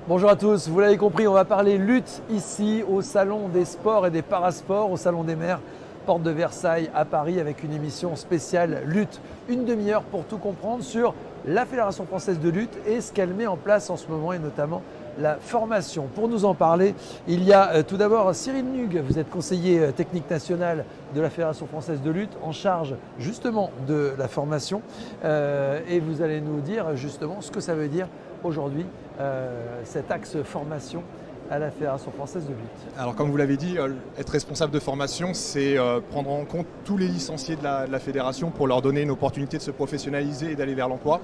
Bonjour à tous, vous l'avez compris, on va parler lutte ici au Salon des sports et des parasports, au Salon des Mers, porte de Versailles à Paris, avec une émission spéciale lutte. Une demi-heure pour tout comprendre sur la Fédération française de lutte et ce qu'elle met en place en ce moment, et notamment la formation. Pour nous en parler, il y a tout d'abord Cyril Nug, vous êtes conseiller technique national de la Fédération française de lutte, en charge justement de la formation, et vous allez nous dire justement ce que ça veut dire aujourd'hui, cet axe formation à la Fédération française de lutte. Alors comme vous l'avez dit, être responsable de formation, c'est prendre en compte tous les licenciés de la fédération pour leur donner une opportunité de se professionnaliser et d'aller vers l'emploi.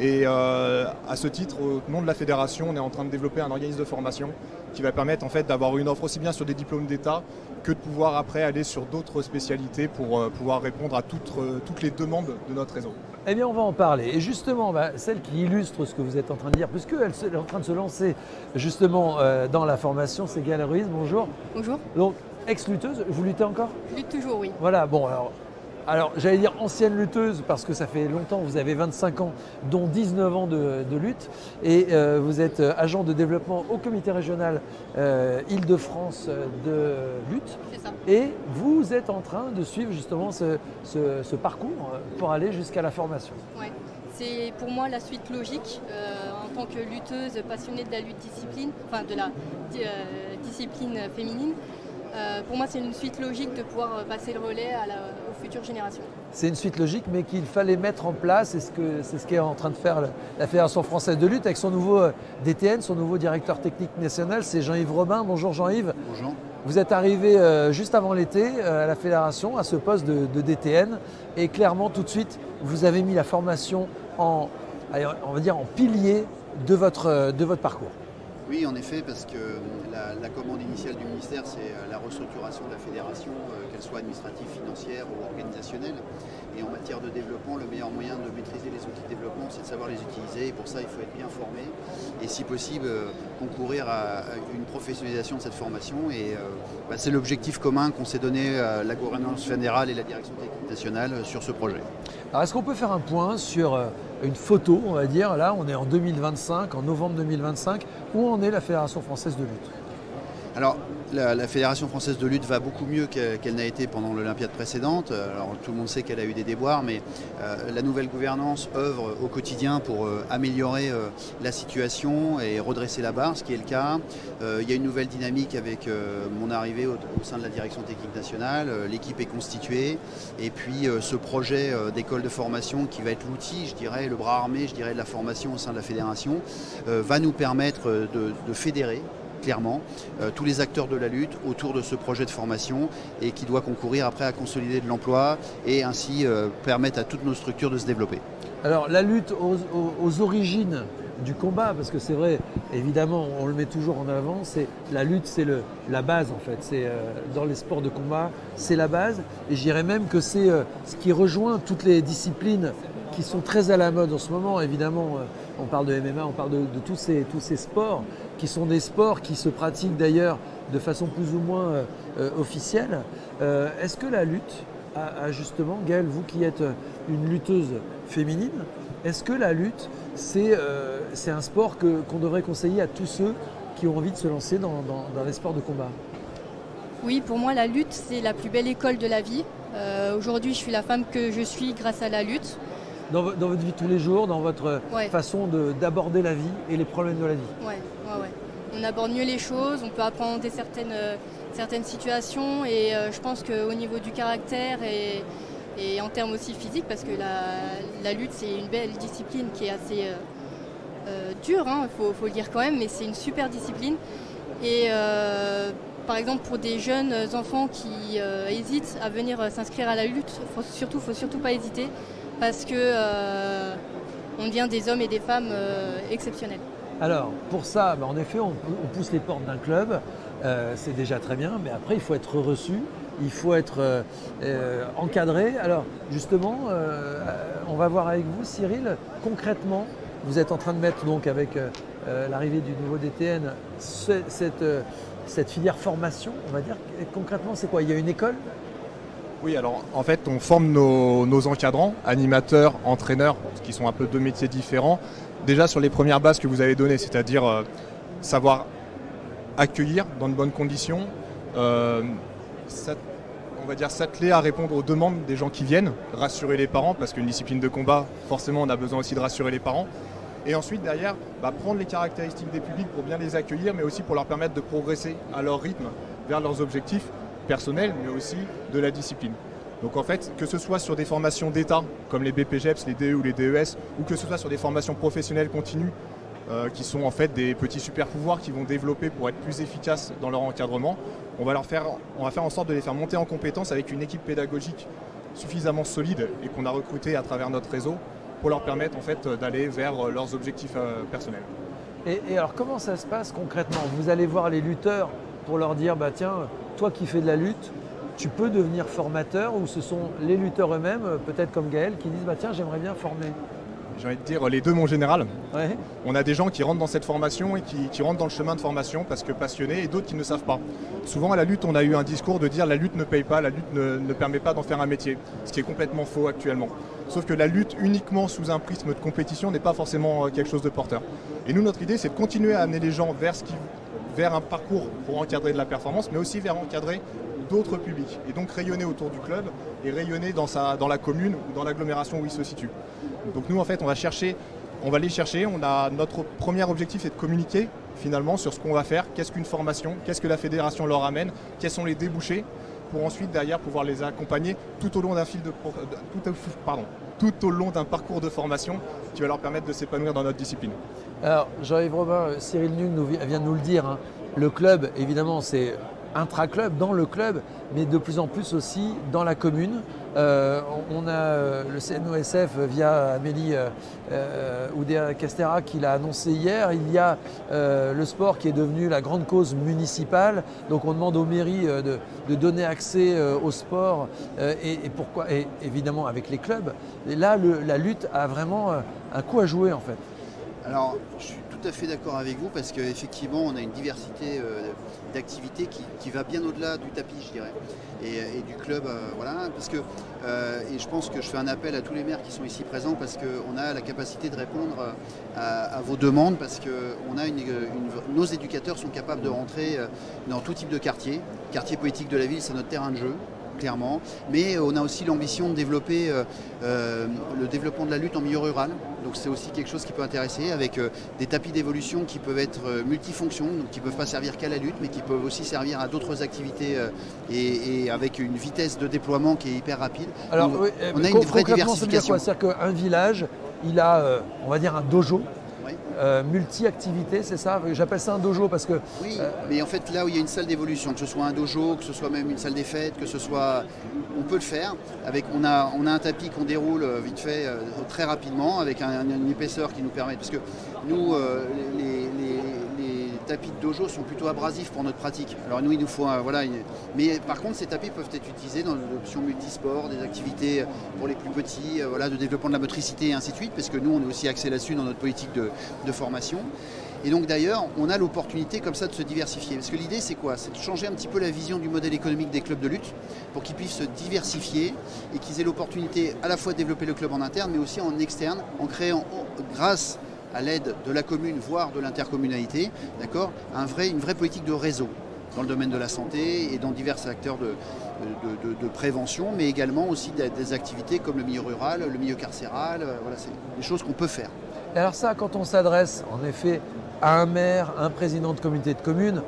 Et à ce titre, au nom de la fédération, on est en train de développer un organisme de formation qui va permettre en fait d'avoir une offre aussi bien sur des diplômes d'État que de pouvoir après aller sur d'autres spécialités pour pouvoir répondre à toutes les demandes de notre réseau. Eh bien, on va en parler. Et justement, celle qui illustre ce que vous êtes en train de dire, puisqu'elle est en train de se lancer justement dans la formation, c'est Gaëlle Ruiz. Bonjour. Bonjour. Donc, ex-lutteuse, vous luttez encore? Je lutte toujours, oui. Voilà, bon, alors j'allais dire ancienne lutteuse parce que ça fait longtemps, vous avez 25 ans, dont 19 ans de lutte. Et vous êtes agent de développement au comité régional Île-de-France de lutte. C'est ça. Et vous êtes en train de suivre justement ce parcours pour aller jusqu'à la formation. Ouais. C'est pour moi la suite logique en tant que lutteuse passionnée de la lutte discipline, enfin de la discipline féminine. Pour moi, c'est une suite logique de pouvoir passer le relais aux futures générations. C'est une suite logique, mais qu'il fallait mettre en place, et c'est ce qu'est en train de faire la Fédération française de lutte avec son nouveau DTN, son nouveau directeur technique national, c'est Jean-Yves Robin. Bonjour Jean-Yves. Bonjour. Vous êtes arrivé juste avant l'été à la Fédération, à ce poste de DTN, et clairement tout de suite, vous avez mis la formation on va dire en pilier de votre parcours. Oui, en effet, parce que la commande initiale du ministère, c'est la restructuration de la fédération, qu'elle soit administrative, financière ou organisationnelle. Et en matière de développement, le meilleur moyen de maîtriser les outils de développement, c'est de savoir les utiliser. Et pour ça, il faut être bien formé et, si possible, concourir à une professionnalisation de cette formation. Et c'est l'objectif commun qu'on s'est donné à la gouvernance fédérale et la direction technique nationale sur ce projet. Alors, est-ce qu'on peut faire un point sur une photo, on va dire, là, on est en 2025, en novembre 2025, où en est la Fédération française de lutte? Alors, la Fédération française de lutte va beaucoup mieux qu'elle n'a été pendant l'Olympiade précédente. Alors, tout le monde sait qu'elle a eu des déboires, mais la nouvelle gouvernance œuvre au quotidien pour améliorer la situation et redresser la barre, ce qui est le cas. Il y a une nouvelle dynamique avec mon arrivée au sein de la direction technique nationale. L'équipe est constituée. Et puis, ce projet d'école de formation qui va être l'outil, je dirais, le bras armé, je dirais, de la formation au sein de la fédération, va nous permettre de fédérer clairement tous les acteurs de la lutte autour de ce projet de formation, et qui doit concourir après à consolider de l'emploi et ainsi permettre à toutes nos structures de se développer. Alors, la lutte aux origines du combat, parce que c'est vrai, évidemment, on le met toujours en avant, la lutte, c'est la base en fait. C'est dans les sports de combat, c'est la base, et je dirais même que c'est ce qui rejoint toutes les disciplines qui sont très à la mode en ce moment. Évidemment, on parle de MMA, on parle de tous ces sports qui sont des sports qui se pratiquent d'ailleurs de façon plus ou moins officielle. Est-ce que la lutte a justement, Gaëlle, vous qui êtes une lutteuse féminine, est-ce que la lutte, c'est un sport qu'on devrait conseiller à tous ceux qui ont envie de se lancer dans les sports de combat? Oui, pour moi, la lutte, c'est la plus belle école de la vie. Aujourd'hui, je suis la femme que je suis grâce à la lutte. Dans votre vie de tous les jours, dans votre façon d'aborder la vie et les problèmes de la vie. Ouais. On aborde mieux les choses, on peut appréhender certaines situations, et je pense qu'au niveau du caractère et en termes aussi physiques, parce que la lutte, c'est une belle discipline qui est assez dure, faut le dire quand même, mais c'est une super discipline. Et par exemple, pour des jeunes enfants qui hésitent à venir s'inscrire à la lutte, faut surtout pas hésiter, parce que on devient des hommes et des femmes exceptionnels. Alors, pour ça, en effet, on pousse les portes d'un club, c'est déjà très bien, mais après, il faut être reçu, il faut être encadré. Alors, justement, on va voir avec vous, Cyril, concrètement, vous êtes en train de mettre, donc, avec l'arrivée du nouveau DTN, cette filière formation, on va dire. Et concrètement, c'est quoi? Il y a une école? Oui, alors en fait, on forme nos encadrants, animateurs, entraîneurs, qui sont un peu deux métiers différents. Déjà sur les premières bases que vous avez données, c'est-à-dire savoir accueillir dans de bonnes conditions, on va dire s'atteler à répondre aux demandes des gens qui viennent, rassurer les parents, parce qu'une discipline de combat, forcément on a besoin aussi de rassurer les parents. Et ensuite derrière, prendre les caractéristiques des publics pour bien les accueillir, mais aussi pour leur permettre de progresser à leur rythme vers leurs objectifs personnels, mais aussi de la discipline. Donc en fait, que ce soit sur des formations d'État, comme les BPGEPS, les DE ou les DES, ou que ce soit sur des formations professionnelles continues, qui sont en fait des petits super pouvoirs qu'ils vont développer pour être plus efficaces dans leur encadrement, on va faire en sorte de les faire monter en compétence avec une équipe pédagogique suffisamment solide et qu'on a recruté à travers notre réseau pour leur permettre en fait d'aller vers leurs objectifs personnels. Et alors comment ça se passe concrètement? Vous allez voir les lutteurs pour leur dire tiens, toi qui fais de la lutte, tu peux devenir formateur, ou ce sont les lutteurs eux-mêmes, peut-être comme Gaël, qui disent tiens, j'aimerais bien former? J'ai envie de dire les deux, mon général. Ouais. On a des gens qui rentrent dans cette formation et qui rentrent dans le chemin de formation parce que passionnés, et d'autres qui ne savent pas. Souvent à la lutte, on a eu un discours de dire la lutte ne paye pas, la lutte ne permet pas d'en faire un métier, ce qui est complètement faux actuellement. Sauf que la lutte uniquement sous un prisme de compétition n'est pas forcément quelque chose de porteur. Et nous, notre idée, c'est de continuer à amener les gens vers un parcours pour encadrer de la performance, mais aussi vers encadrer d'autres publics, et donc rayonner autour du club et rayonner dans la commune ou dans l'agglomération où il se situe. Donc nous en fait on va les chercher, notre premier objectif est de communiquer finalement sur ce qu'on va faire, qu'est-ce qu'une formation, qu'est-ce que la fédération leur amène, quels sont les débouchés, pour ensuite derrière pouvoir les accompagner tout au long d'un parcours de formation qui va leur permettre de s'épanouir dans notre discipline. Alors Jean-Yves Robin, Cyril Nung vient de nous le dire, le club évidemment c'est intra-club, dans le club, mais de plus en plus aussi dans la commune. On a le CNOSF via Amélie Oudéa-Castéra qui l'a annoncé hier. Il y a le sport qui est devenu la grande cause municipale. Donc on demande aux mairies de donner accès au sport et évidemment avec les clubs. Et là, la lutte a vraiment un coup à jouer en fait. Alors, je suis tout à fait d'accord avec vous parce qu'effectivement, on a une diversité d'activités qui va bien au-delà du tapis, je dirais, et du club. Voilà, parce que, et je pense que je fais un appel à tous les maires qui sont ici présents parce qu'on a la capacité de répondre à vos demandes, parce que nos éducateurs sont capables de rentrer dans tout type de quartier. Quartier politique de la ville, c'est notre terrain de jeu. Clairement, mais on a aussi l'ambition de développer le développement de la lutte en milieu rural. Donc c'est aussi quelque chose qui peut intéresser, avec des tapis d'évolution qui peuvent être multifonctions, donc qui ne peuvent pas servir qu'à la lutte, mais qui peuvent aussi servir à d'autres activités et avec une vitesse de déploiement qui est hyper rapide. Alors, donc, oui, on a une vraie diversification. C'est-à-dire qu'un village, il a, on va dire, un dojo. Oui. Multi-activité, c'est ça? J'appelle ça un dojo parce que... Oui, mais en fait là où il y a une salle d'évolution, que ce soit un dojo, que ce soit même une salle des fêtes, que ce soit... On peut le faire. On a un tapis qu'on déroule vite fait très rapidement avec une épaisseur qui nous permet... Parce que nous, les tapis de dojo sont plutôt abrasifs pour notre pratique. Alors nous, il nous faut... Mais par contre, ces tapis peuvent être utilisés dans l'option multisport, des activités pour les plus petits, de développement de la motricité et ainsi de suite, parce que nous, on est aussi axé là-dessus dans notre politique de formation. Et donc d'ailleurs, on a l'opportunité comme ça de se diversifier. Parce que l'idée, c'est quoi? C'est de changer un petit peu la vision du modèle économique des clubs de lutte pour qu'ils puissent se diversifier et qu'ils aient l'opportunité à la fois de développer le club en interne, mais aussi en externe, en créant, grâce à l'aide de la commune, voire de l'intercommunalité, d'accord, une vraie politique de réseau dans le domaine de la santé et dans divers acteurs de prévention, mais également aussi des activités comme le milieu rural, le milieu carcéral. Voilà, c'est des choses qu'on peut faire. Et alors ça, quand on s'adresse en effet à un maire, un président de communauté de communes,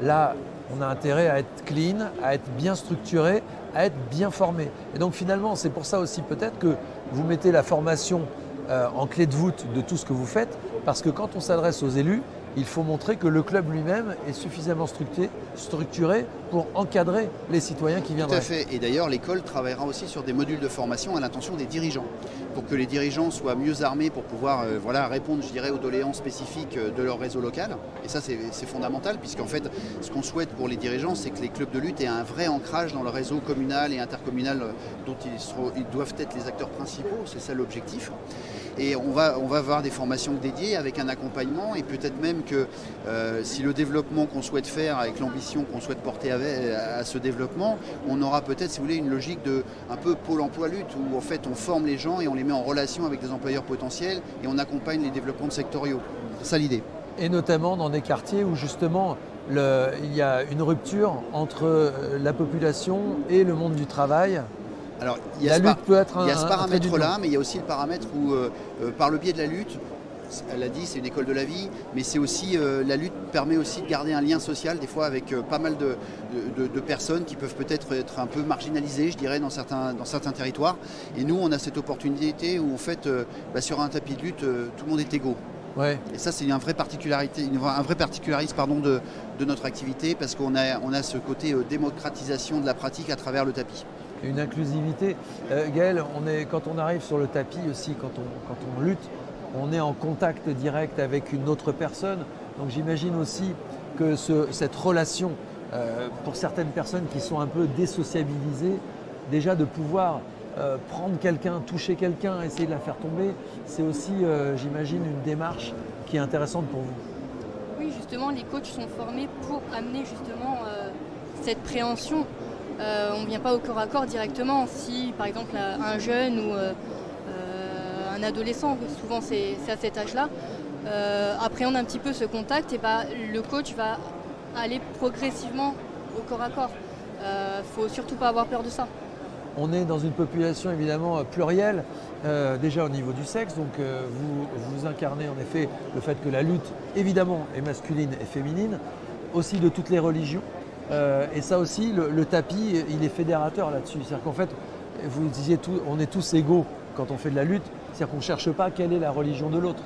là, on a intérêt à être clean, à être bien structuré, à être bien formé. Et donc finalement, c'est pour ça aussi peut-être que vous mettez la formation en clé de voûte de tout ce que vous faites, parce que quand on s'adresse aux élus, il faut montrer que le club lui-même est suffisamment structuré pour encadrer les citoyens qui viendraient. Tout à fait. Et d'ailleurs, l'école travaillera aussi sur des modules de formation à l'intention des dirigeants, pour que les dirigeants soient mieux armés pour pouvoir répondre, je dirais, aux doléances spécifiques de leur réseau local. Et ça, c'est fondamental, puisqu'en fait, ce qu'on souhaite pour les dirigeants, c'est que les clubs de lutte aient un vrai ancrage dans le réseau communal et intercommunal dont ils doivent être les acteurs principaux. C'est ça l'objectif. Et on va avoir des formations dédiées avec un accompagnement, et peut-être même que si le développement qu'on souhaite faire, avec l'ambition qu'on souhaite porter à ce développement, on aura peut-être, si vous voulez, une logique de un peu pôle emploi lutte, où en fait on forme les gens et on les met en relation avec des employeurs potentiels et on accompagne les développements sectoriaux. C'est ça l'idée. Et notamment dans des quartiers où justement il y a une rupture entre la population et le monde du travail. Alors, il y a ce paramètre-là, mais il y a aussi le paramètre où, par le biais de la lutte, elle a dit, c'est une école de la vie, mais c'est aussi la lutte permet aussi de garder un lien social, des fois avec pas mal de personnes qui peuvent peut-être être un peu marginalisées, je dirais, dans certains territoires. Et nous, on a cette opportunité où, en fait, sur un tapis de lutte, tout le monde est égaux. Ouais. Et ça, c'est un vrai particularisme de notre activité, parce qu'on a ce côté démocratisation de la pratique à travers le tapis. Une inclusivité. Gaël, quand on arrive sur le tapis aussi, quand on lutte, on est en contact direct avec une autre personne. Donc j'imagine aussi que cette relation, pour certaines personnes qui sont un peu désociabilisées, déjà de pouvoir prendre quelqu'un, toucher quelqu'un, essayer de la faire tomber, c'est aussi, j'imagine, une démarche qui est intéressante pour vous. Oui, justement, les coachs sont formés pour amener justement cette préhension. On ne vient pas au corps à corps directement. Si, par exemple, un jeune ou un adolescent, souvent c'est à cet âge-là, appréhende un petit peu ce contact, et le coach va aller progressivement au corps à corps. Faut surtout pas avoir peur de ça. On est dans une population évidemment plurielle, déjà au niveau du sexe, donc vous incarnez en effet le fait que la lutte évidemment est masculine et féminine, aussi de toutes les religions, et ça aussi le tapis il est fédérateur là-dessus, c'est-à-dire qu'en fait vous disiez on est tous égaux quand on fait de la lutte, c'est-à-dire qu'on ne cherche pas quelle est la religion de l'autre.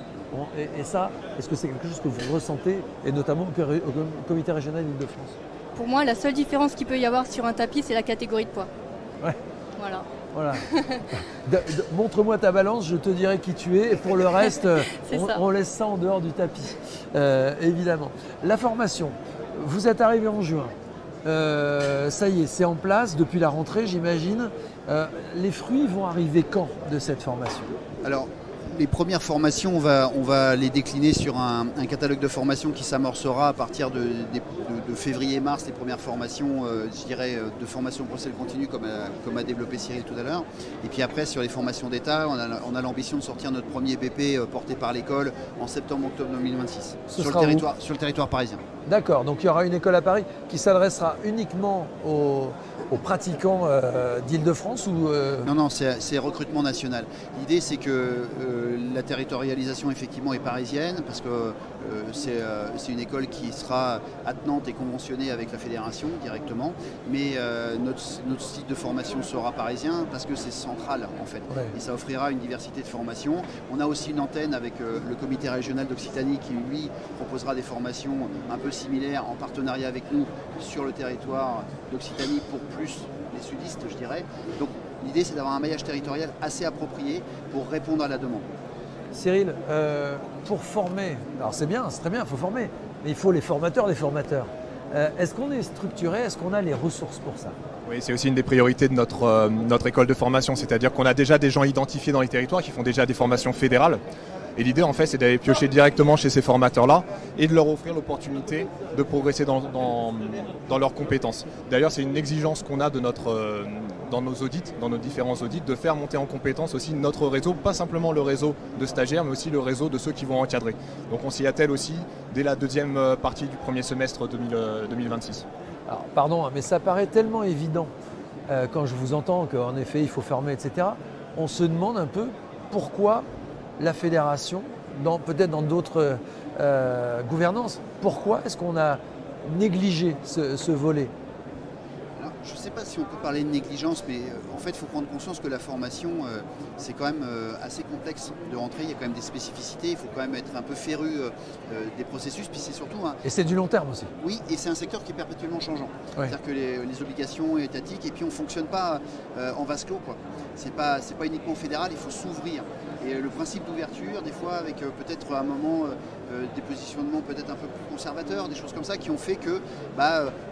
Et ça, est-ce que c'est quelque chose que vous ressentez, et notamment au comité régional d'Île-de-France? Pour moi, la seule différence qu'il peut y avoir sur un tapis, c'est la catégorie de poids. Ouais. Voilà. Montre-moi ta balance, je te dirai qui tu es, et pour le reste, on laisse ça en dehors du tapis, évidemment. La formation, vous êtes arrivé en juin. Ça y est, c'est en place depuis la rentrée, j'imagine. Les fruits vont arriver quand de cette formation? Alors, les premières formations, on va les décliner sur un catalogue de formations qui s'amorcera à partir de février-mars, les premières formations, je dirais, de formation professionnelle continue, comme a développé Cyril tout à l'heure. Et puis après, sur les formations d'État, on a l'ambition de sortir notre premier BP porté par l'école en septembre-octobre 2026, sur le territoire parisien. D'accord, donc il y aura une école à Paris qui s'adressera uniquement aux pratiquants d'Île-de-France ou Non, c'est recrutement national. L'idée, c'est que la territorialisation, effectivement, est parisienne, parce que c'est une école qui sera attenante et conventionnée avec la fédération directement, mais notre site de formation sera parisien, parce que c'est central, en fait. Ouais. Et ça offrira une diversité de formations. On a aussi une antenne avec le comité régional d'Occitanie qui, lui, proposera des formations un peu similaires en partenariat avec nous sur le territoire d'Occitanie pour plus les sudistes, je dirais. Donc l'idée, c'est d'avoir un maillage territorial assez approprié pour répondre à la demande. Cyril, pour former, alors c'est bien, c'est très bien, il faut former, mais il faut les formateurs des formateurs. Est-ce qu'on est structuré, est-ce qu'on a les ressources pour ça? Oui, c'est aussi une des priorités de notre école de formation, c'est-à-dire qu'on a déjà des gens identifiés dans les territoires qui font déjà des formations fédérales. Et l'idée, en fait, c'est d'aller piocher directement chez ces formateurs-là et de leur offrir l'opportunité de progresser dans leurs compétences. D'ailleurs, c'est une exigence qu'on a dans nos audits, dans nos différents audits, de faire monter en compétence aussi notre réseau, pas simplement le réseau de stagiaires, mais aussi le réseau de ceux qui vont encadrer. Donc on s'y attelle aussi dès la deuxième partie du premier semestre 2026. Alors, pardon, mais ça paraît tellement évident quand je vous entends qu'en effet, il faut former, etc. On se demande un peu pourquoi la fédération, peut-être dans d'autres gouvernances, pourquoi est-ce qu'on a négligé ce volet? Alors, je ne sais pas si on peut parler de négligence, mais en fait, il faut prendre conscience que la formation, c'est quand même assez complexe de rentrer. Il y a quand même des spécificités, il faut quand même être un peu féru des processus, puis c'est surtout... Et c'est du long terme aussi. Oui, et c'est un secteur qui est perpétuellement changeant. Ouais. C'est-à-dire que les obligations étatiques, et puis on ne fonctionne pas en vase clos, quoi. C'est pas uniquement fédéral, il faut s'ouvrir. Et le principe d'ouverture, des fois avec peut-être à un moment des positionnements peut-être un peu plus conservateurs, des choses comme ça qui ont fait que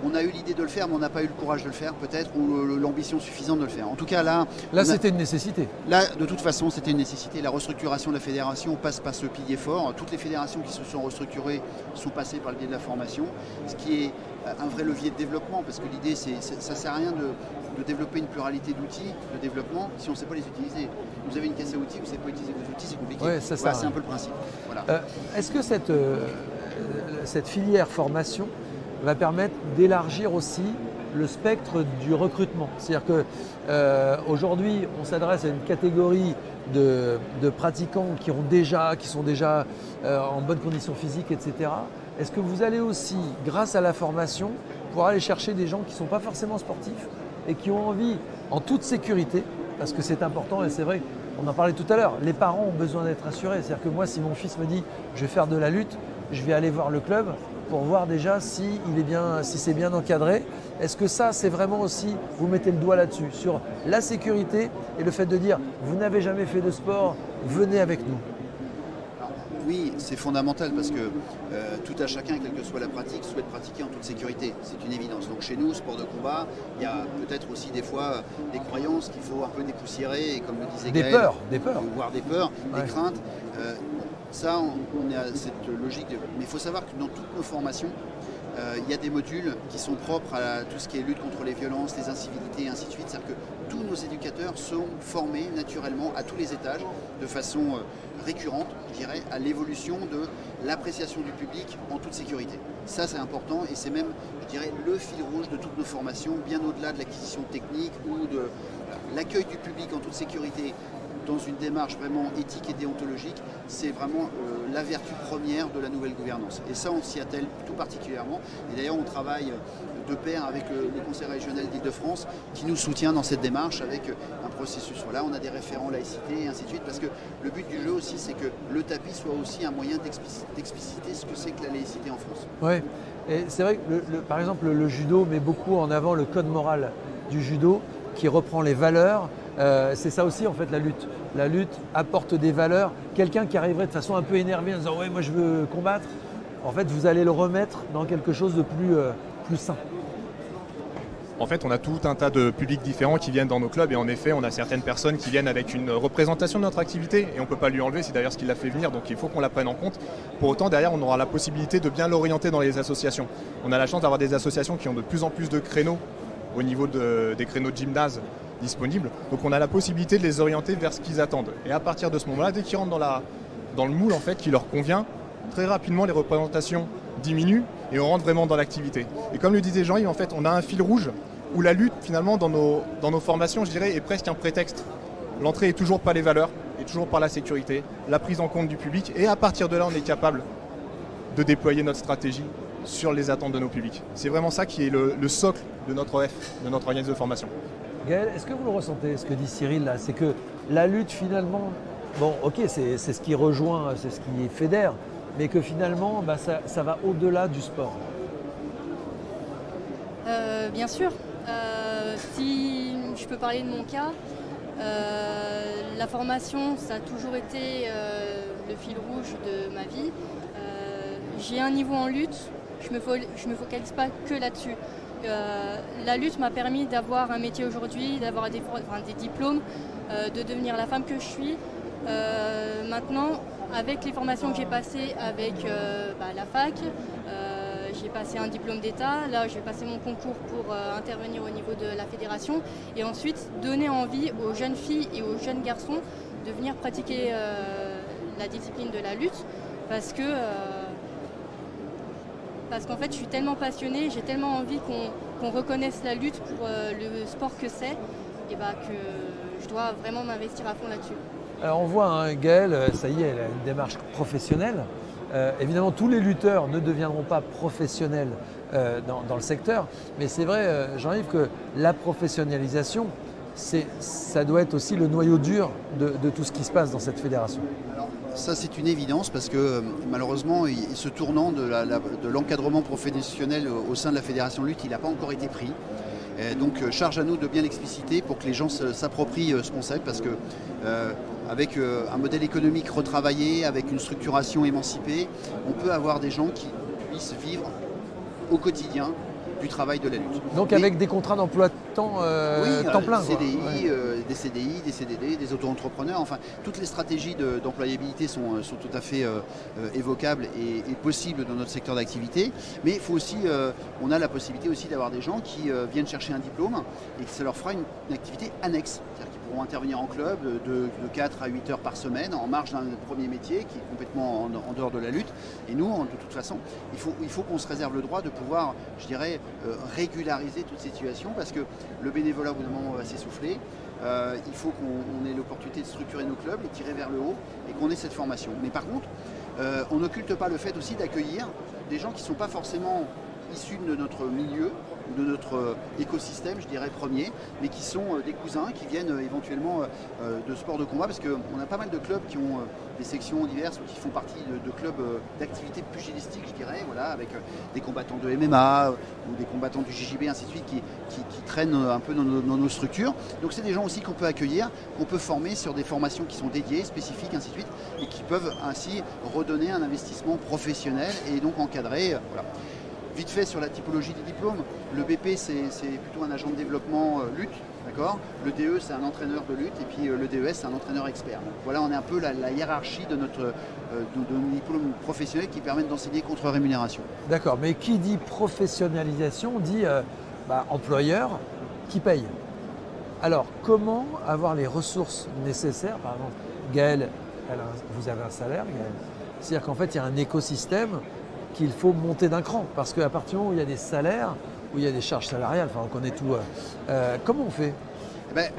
on a eu l'idée de le faire, mais on n'a pas eu le courage de le faire peut-être, ou l'ambition suffisante de le faire. En tout cas là c'était une nécessité. Là, de toute façon, c'était une nécessité. La restructuration de la fédération passe par ce pilier fort. Toutes les fédérations qui se sont restructurées sont passées par le biais de la formation, ce qui est un vrai levier de développement, parce que l'idée, ça ne sert à rien de développer une pluralité d'outils de développement si on ne sait pas les utiliser. Vous avez une caisse à outils, vous ne savez pas utiliser vos outils, c'est compliqué. Ouais, c'est un peu le principe. Voilà. Est-ce que cette filière formation va permettre d'élargir aussi le spectre du recrutement. C'est-à-dire qu'aujourd'hui, on s'adresse à une catégorie de pratiquants qui sont déjà en bonne condition physique, etc. Est-ce que vous allez aussi, grâce à la formation, pouvoir aller chercher des gens qui ne sont pas forcément sportifs et qui ont envie, en toute sécurité, parce que c'est important et c'est vrai, on en parlait tout à l'heure, les parents ont besoin d'être assurés. C'est-à-dire que moi, si mon fils me dit « je vais faire de la lutte », je vais aller voir le club pour voir déjà si c'est bien encadré. Est-ce que ça, c'est vraiment aussi, vous mettez le doigt là-dessus, sur la sécurité et le fait de dire « vous n'avez jamais fait de sport, venez avec nous ». Oui, c'est fondamental parce que tout à chacun, quelle que soit la pratique, souhaite pratiquer en toute sécurité. C'est une évidence. Donc chez nous, sport de combat, il y a peut-être aussi des fois des croyances qu'il faut un peu dépoussiérer et comme le disait Gaël, voire des peurs, des craintes. Ça, on est à cette logique. Mais il faut savoir que dans toutes nos formations, il y a des modules qui sont propres à tout ce qui est lutte contre les violences, les incivilités et ainsi de suite. C'est-à-dire que tous nos éducateurs sont formés naturellement à tous les étages de façon récurrente, je dirais, à l'évolution de l'appréciation du public en toute sécurité. Ça, c'est important et c'est même, je dirais, le fil rouge de toutes nos formations, bien au-delà de l'acquisition technique ou de l'accueil du public en toute sécurité dans une démarche vraiment éthique et déontologique. C'est vraiment la vertu première de la nouvelle gouvernance. Et ça, on s'y attelle tout particulièrement. Et d'ailleurs, on travaille de pair avec le Conseil régional d'Île-de-France qui nous soutient dans cette démarche avec un processus. Voilà, on a des référents laïcité et ainsi de suite parce que le but du jeu aussi, c'est que le tapis soit aussi un moyen d'expliciter ce que c'est que la laïcité en France. Oui, et c'est vrai que par exemple le judo met beaucoup en avant le code moral du judo qui reprend les valeurs. C'est ça aussi en fait la lutte. La lutte apporte des valeurs. Quelqu'un qui arriverait de façon un peu énervée en disant « ouais, moi je veux combattre », en fait vous allez le remettre dans quelque chose de plus sain. En fait, on a tout un tas de publics différents qui viennent dans nos clubs et en effet, on a certaines personnes qui viennent avec une représentation de notre activité et on ne peut pas lui enlever, c'est d'ailleurs ce qui l'a fait venir, donc il faut qu'on la prenne en compte. Pour autant, derrière, on aura la possibilité de bien l'orienter dans les associations. On a la chance d'avoir des associations qui ont de plus en plus de créneaux au niveau des créneaux de gymnase disponibles, donc on a la possibilité de les orienter vers ce qu'ils attendent. Et à partir de ce moment-là, dès qu'ils rentrent dans le moule en fait, qui leur convient, très rapidement les représentations diminuent et on rentre vraiment dans l'activité. Et comme le disait Jean-Yves, en fait, on a un fil rouge où la lutte, finalement, dans nos formations, je dirais, est presque un prétexte. L'entrée est toujours par les valeurs, est toujours par la sécurité, la prise en compte du public. Et à partir de là, on est capable de déployer notre stratégie sur les attentes de nos publics. C'est vraiment ça qui est le socle de notre OF, de notre organisme de formation. Gaël, est-ce que vous le ressentez, ce que dit Cyril là? C'est que la lutte, finalement, bon, ok, c'est ce qui rejoint, c'est ce qui fédère, mais que finalement, ça va au-delà du sport. Bien sûr. Si je peux parler de mon cas, la formation, ça a toujours été le fil rouge de ma vie. J'ai un niveau en lutte, je me focalise pas que là-dessus. La lutte m'a permis d'avoir un métier aujourd'hui, d'avoir des diplômes, de devenir la femme que je suis. Maintenant, avec les formations que j'ai passées avec la fac, j'ai passé un diplôme d'État, là je vais passer mon concours pour intervenir au niveau de la fédération et ensuite donner envie aux jeunes filles et aux jeunes garçons de venir pratiquer la discipline de la lutte parce qu'en fait je suis tellement passionnée, j'ai tellement envie qu'on reconnaisse la lutte pour le sport que c'est et que je dois vraiment m'investir à fond là-dessus. Alors on voit, Gaël, ça y est, elle a une démarche professionnelle. Évidemment, tous les lutteurs ne deviendront pas professionnels dans le secteur, mais c'est vrai, Jean-Yves, que la professionnalisation, ça doit être aussi le noyau dur de tout ce qui se passe dans cette fédération. Alors, ça, c'est une évidence parce que malheureusement, ce tournant de l'encadrement professionnel au sein de la fédération lutte, il n'a pas encore été pris. Donc charge à nous de bien l'expliciter pour que les gens s'approprient ce concept parce que avec un modèle économique retravaillé, avec une structuration émancipée, on peut avoir des gens qui puissent vivre au quotidien du travail de la lutte. Donc avec des contrats d'emploi temps plein. CDI, des CDI, des CDD, des auto-entrepreneurs, enfin toutes les stratégies d'employabilité sont tout à fait évocables et possibles dans notre secteur d'activité. Mais il faut aussi, on a la possibilité aussi d'avoir des gens qui viennent chercher un diplôme et que ça leur fera une activité annexe. C'est-à-dire qu'ils pour intervenir en club de 4 à 8 heures par semaine, en marge d'un premier métier qui est complètement en dehors de la lutte. Et nous, de toute façon, il faut qu'on se réserve le droit de pouvoir, je dirais, régulariser toute situation, parce que le bénévolat, au bout d'un moment, va s'essouffler. Il faut qu'on ait l'opportunité de structurer nos clubs, les tirer vers le haut, et qu'on ait cette formation. Mais par contre, on n'occulte pas le fait aussi d'accueillir des gens qui ne sont pas forcément issus de notre milieu, de notre écosystème, je dirais, premier, mais qui sont des cousins, qui viennent éventuellement de sports de combat, parce qu'on a pas mal de clubs qui ont des sections diverses ou qui font partie de clubs d'activités pugilistiques, je dirais, voilà, avec des combattants de MMA ou des combattants du JJB, ainsi de suite, qui traînent un peu dans nos structures. Donc c'est des gens aussi qu'on peut accueillir, qu'on peut former sur des formations qui sont dédiées, spécifiques, ainsi de suite, et qui peuvent ainsi redonner un investissement professionnel et donc encadré. Voilà. Vite fait sur la typologie des diplômes, le BP c'est plutôt un agent de développement lutte, d'accord. Le DE c'est un entraîneur de lutte, et puis le DES c'est un entraîneur expert. Donc, voilà, on est un peu la hiérarchie de notre diplôme professionnel qui permet d'enseigner contre rémunération. D'accord, mais qui dit professionnalisation dit employeur qui paye. Alors comment avoir les ressources nécessaires? Par exemple, Gaël, vous avez un salaire, Gaël. C'est-à-dire qu'en fait il y a un écosystème qu'il faut monter d'un cran, parce qu'à partir du moment où il y a des salaires, où il y a des charges salariales, enfin on connaît tout, comment on fait?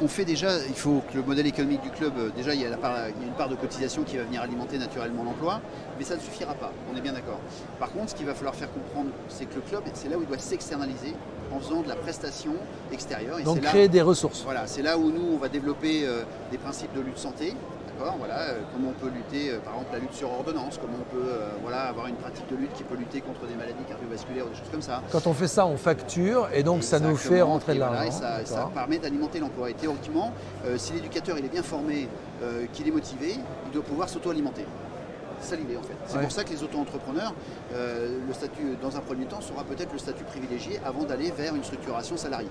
On fait déjà, il faut que le modèle économique du club, déjà il y a une part de cotisation qui va venir alimenter naturellement l'emploi, mais ça ne suffira pas, on est bien d'accord. Par contre, ce qu'il va falloir faire comprendre, c'est que le club, c'est là où il doit s'externaliser en faisant de la prestation extérieure. Et donc créer des ressources. Voilà, c'est là où nous, on va développer des principes de lutte santé. Voilà, comment on peut lutter, par exemple la lutte sur ordonnance, comment on peut avoir une pratique de lutte qui peut lutter contre des maladies cardiovasculaires ou des choses comme ça. Quand on fait ça, on facture et donc ça nous fait rentrer de l'argent. Ça permet d'alimenter l'emploi. Et théoriquement, si l'éducateur il est bien formé, qu'il est motivé, il doit pouvoir s'auto-alimenter. C'est ça l'idée en fait. C'est pour ça que les auto-entrepreneurs, le statut dans un premier temps sera peut-être le statut privilégié avant d'aller vers une structuration salariée.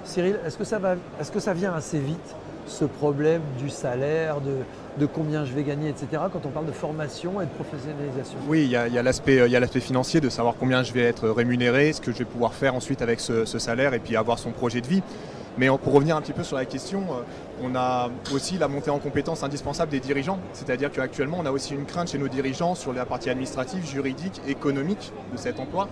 Cyril, est-ce que ça vient assez vite, ce problème du salaire, de combien je vais gagner, etc., quand on parle de formation et de professionnalisation? Oui, il y a l'aspect financier, de savoir combien je vais être rémunéré, ce que je vais pouvoir faire ensuite avec ce salaire, et puis avoir son projet de vie. Mais pour revenir un petit peu sur la question, on a aussi la montée en compétences indispensable des dirigeants. C'est-à-dire qu'actuellement, on a aussi une crainte chez nos dirigeants sur la partie administrative, juridique, économique de cet emploi.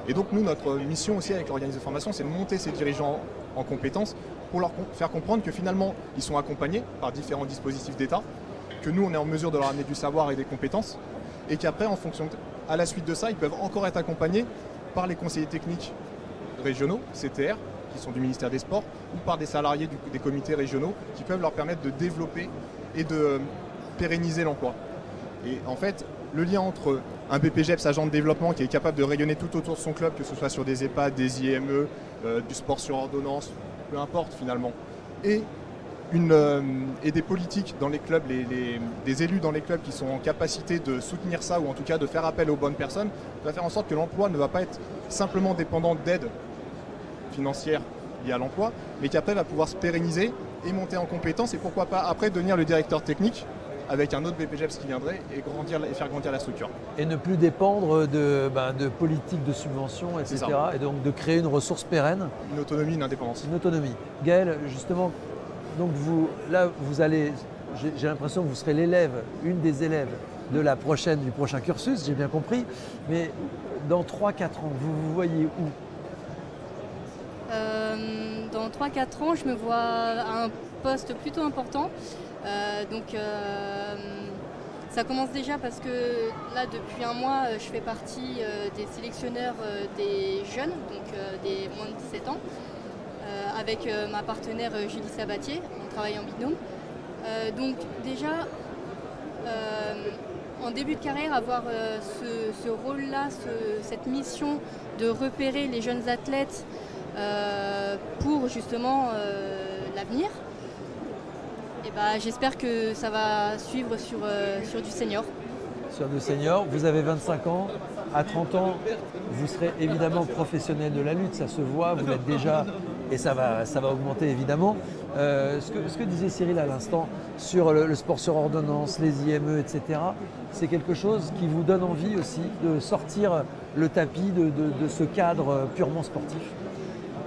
Et donc nous, notre mission aussi avec l'organisme de formation, c'est de monter ces dirigeants en compétences pour leur faire comprendre que finalement, ils sont accompagnés par différents dispositifs d'État, que nous, on est en mesure de leur amener du savoir et des compétences, et qu'après, à la suite de ça, ils peuvent encore être accompagnés par les conseillers techniques régionaux, CTR, qui sont du ministère des Sports, ou par des salariés des comités régionaux, qui peuvent leur permettre de développer et de pérenniser l'emploi. Et en fait, le lien entre un BPGEPS agent de développement qui est capable de rayonner tout autour de son club, que ce soit sur des EHPAD, des IME, du sport sur ordonnance, peu importe finalement, et des politiques dans les clubs, des élus dans les clubs qui sont en capacité de soutenir ça, ou en tout cas de faire appel aux bonnes personnes, va faire en sorte que l'emploi ne va pas être simplement dépendant d'aides financières liées à l'emploi, mais qu'après va pouvoir se pérenniser et monter en compétences, et pourquoi pas après devenir le directeur technique avec un autre BPGEPS qui viendrait et faire grandir la structure. Et ne plus dépendre de politiques de subvention, etc. Et donc de créer une ressource pérenne. Une autonomie, une indépendance. Une autonomie. Gaël, justement, donc vous allez, j'ai l'impression que vous serez l'élève, une des élèves du prochain cursus, j'ai bien compris. Mais dans 3-4 ans, vous vous voyez où? Dans 3-4 ans, je me vois à un poste plutôt important. Ça commence déjà parce que là, depuis un mois, je fais partie des sélectionneurs des jeunes, donc des moins de 17 ans, avec ma partenaire Julie Sabatier. On travaille en binôme. Donc déjà, en début de carrière, avoir ce rôle-là, cette mission de repérer les jeunes athlètes pour justement l'avenir. J'espère que ça va suivre sur du senior. Sur du senior, vous avez 25 ans, à 30 ans, vous serez évidemment professionnel de la lutte, ça se voit, vous l'êtes déjà et ça va augmenter évidemment. Ce que disait Cyril à l'instant sur le sport sur ordonnance, les IME, etc., c'est quelque chose qui vous donne envie aussi de sortir le tapis de ce cadre purement sportif?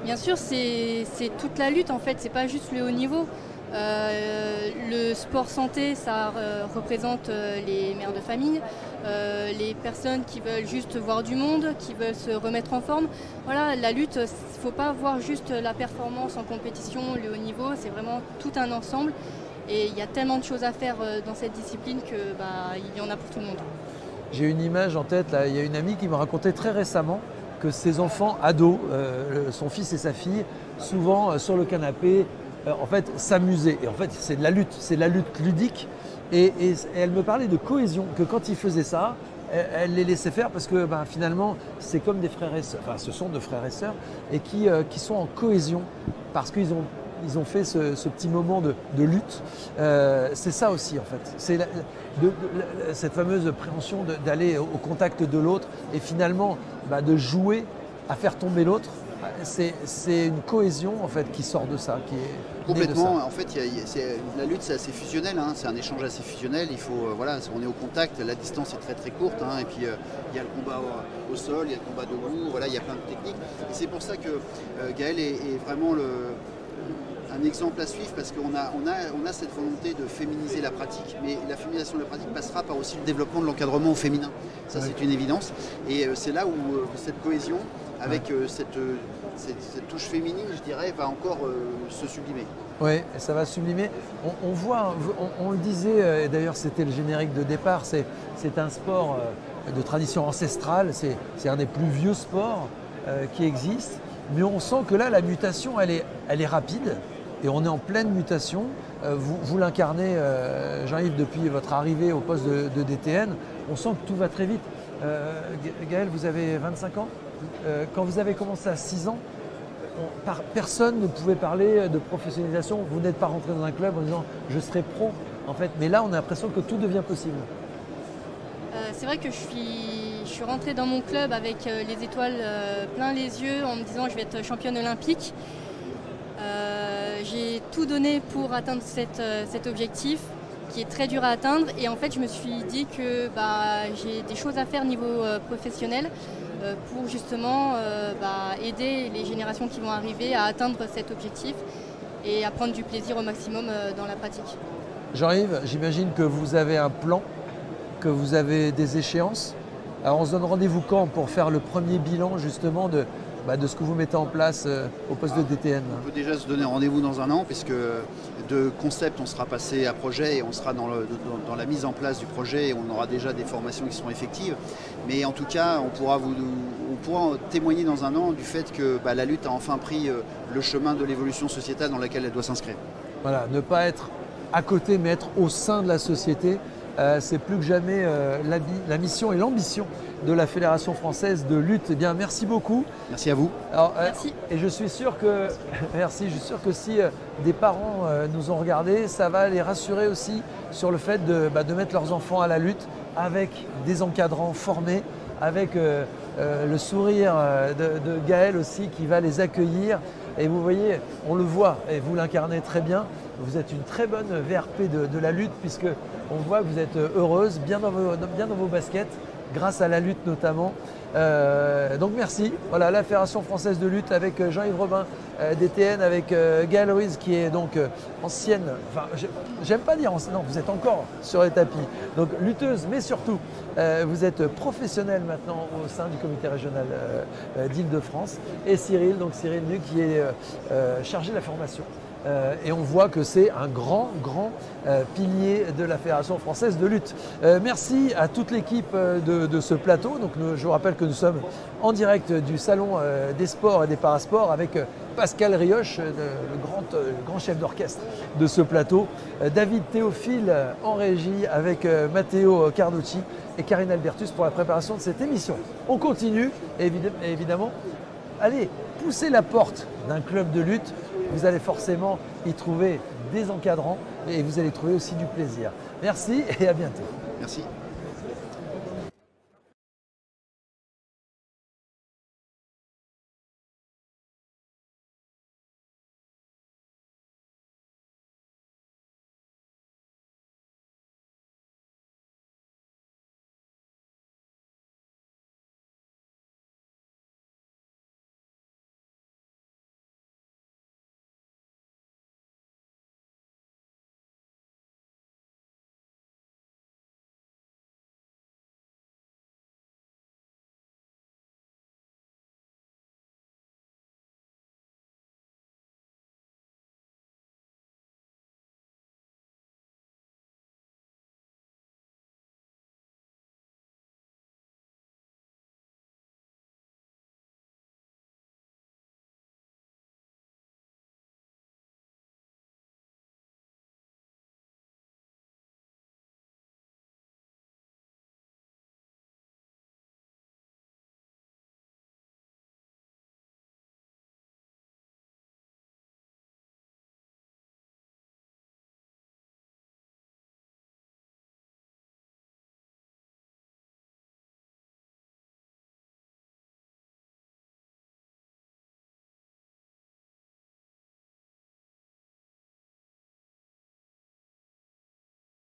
Bien sûr, c'est toute la lutte en fait, c'est pas juste le haut niveau. Le sport santé, ça représente les mères de famille, les personnes qui veulent juste voir du monde, qui veulent se remettre en forme. Voilà, la lutte, il ne faut pas voir juste la performance en compétition, le haut niveau, c'est vraiment tout un ensemble. Et il y a tellement de choses à faire dans cette discipline qu'il y en a pour tout le monde. J'ai une image en tête, là. Il y a une amie qui me racontait très récemment que ses enfants ados, son fils et sa fille, souvent sur le canapé, en fait, s'amusaient. Et en fait, c'est de la lutte ludique. Et elle me parlait de cohésion, que quand ils faisaient ça, elle les laissait faire parce que finalement, c'est comme des frères et sœurs, enfin ce sont deux frères et sœurs, et qui sont en cohésion parce qu'ils ont fait ce petit moment de lutte. C'est ça aussi en fait. C'est cette fameuse préhension d'aller au contact de l'autre et finalement de jouer à faire tomber l'autre. C'est une cohésion en fait qui sort de ça, qui est complètement. née de ça. En fait, la lutte c'est assez fusionnel, hein. C'est un échange assez fusionnel. Il faut, on est au contact, la distance est très très courte, hein. Et puis il y a le combat au sol, il y a le combat debout, il y a plein de techniques. Et c'est pour ça que Gaël est vraiment un exemple à suivre parce qu'on a cette volonté de féminiser la pratique, mais la féminisation de la pratique passera par aussi le développement de l'encadrement au féminin. Ça, c'est une évidence. Et c'est là où cette cohésion, avec cette touche féminine, je dirais, va encore se sublimer. Oui, ça va sublimer. On voit, on le disait, et d'ailleurs c'était le générique de départ, c'est un sport de tradition ancestrale, c'est un des plus vieux sports qui existent, mais on sent que là, la mutation, elle est rapide. Et on est en pleine mutation. Vous l'incarnez, Jean-Yves, depuis votre arrivée au poste de DTN. On sent que tout va très vite. Gaël, vous avez 25 ans. Quand vous avez commencé à 6 ans, personne ne pouvait parler de professionnalisation. Vous n'êtes pas rentré dans un club en disant « je serai pro ». En fait. Mais là, on a l'impression que tout devient possible. C'est vrai que je suis rentrée dans mon club avec les étoiles plein les yeux en me disant « je vais être championne olympique ». J'ai tout donné pour atteindre cet objectif qui est très dur à atteindre et en fait je me suis dit que j'ai des choses à faire niveau professionnel pour justement aider les générations qui vont arriver à atteindre cet objectif et à prendre du plaisir au maximum dans la pratique. Jean-Yves, j'imagine que vous avez un plan, que vous avez des échéances. Alors on se donne rendez-vous quand pour faire le premier bilan justement de ce que vous mettez en place au poste de DTN? On peut déjà se donner rendez-vous dans un an, puisque de concept, on sera passé à projet et on sera dans la mise en place du projet et on aura déjà des formations qui seront effectives. Mais en tout cas, on pourra témoigner dans un an du fait que la lutte a enfin pris le chemin de l'évolution sociétale dans laquelle elle doit s'inscrire. Voilà, ne pas être à côté, mais être au sein de la société. C'est plus que jamais la mission et l'ambition de la Fédération française de lutte. Eh bien, merci beaucoup. Merci à vous. Alors, merci. Et je suis sûr que, merci, je suis sûr que si des parents nous ont regardés, ça va les rassurer aussi sur le fait de mettre leurs enfants à la lutte avec des encadrants formés, avec le sourire de Gaël aussi qui va les accueillir. Et vous voyez, on le voit, et vous l'incarnez très bien, vous êtes une très bonne VRP de la lutte puisque on voit que vous êtes heureuse, bien dans vos baskets, grâce à la lutte notamment. Donc merci. Voilà, la Fédération française de lutte avec Jean-Yves Robin, DTN, avec Gaël Ruiz qui est donc ancienne, enfin j'aime pas dire ancienne, non, vous êtes encore sur les tapis. Donc lutteuse, mais surtout vous êtes professionnelle maintenant au sein du comité régional d'Île-de-France. Et Cyril Nuc qui est chargé de la formation. Et on voit que c'est un grand pilier de la Fédération française de lutte. Merci à toute l'équipe de ce plateau. Donc, je vous rappelle que nous sommes en direct du Salon des sports et des parasports avec Pascal Rioche, le grand chef d'orchestre de ce plateau, David Théophile en régie avec Matteo Carducci et Karine Albertus pour la préparation de cette émission. On continue et évidemment, allez, poussez la porte d'un club de lutte. Vous allez forcément y trouver des encadrants et vous allez trouver aussi du plaisir. Merci et à bientôt. Merci.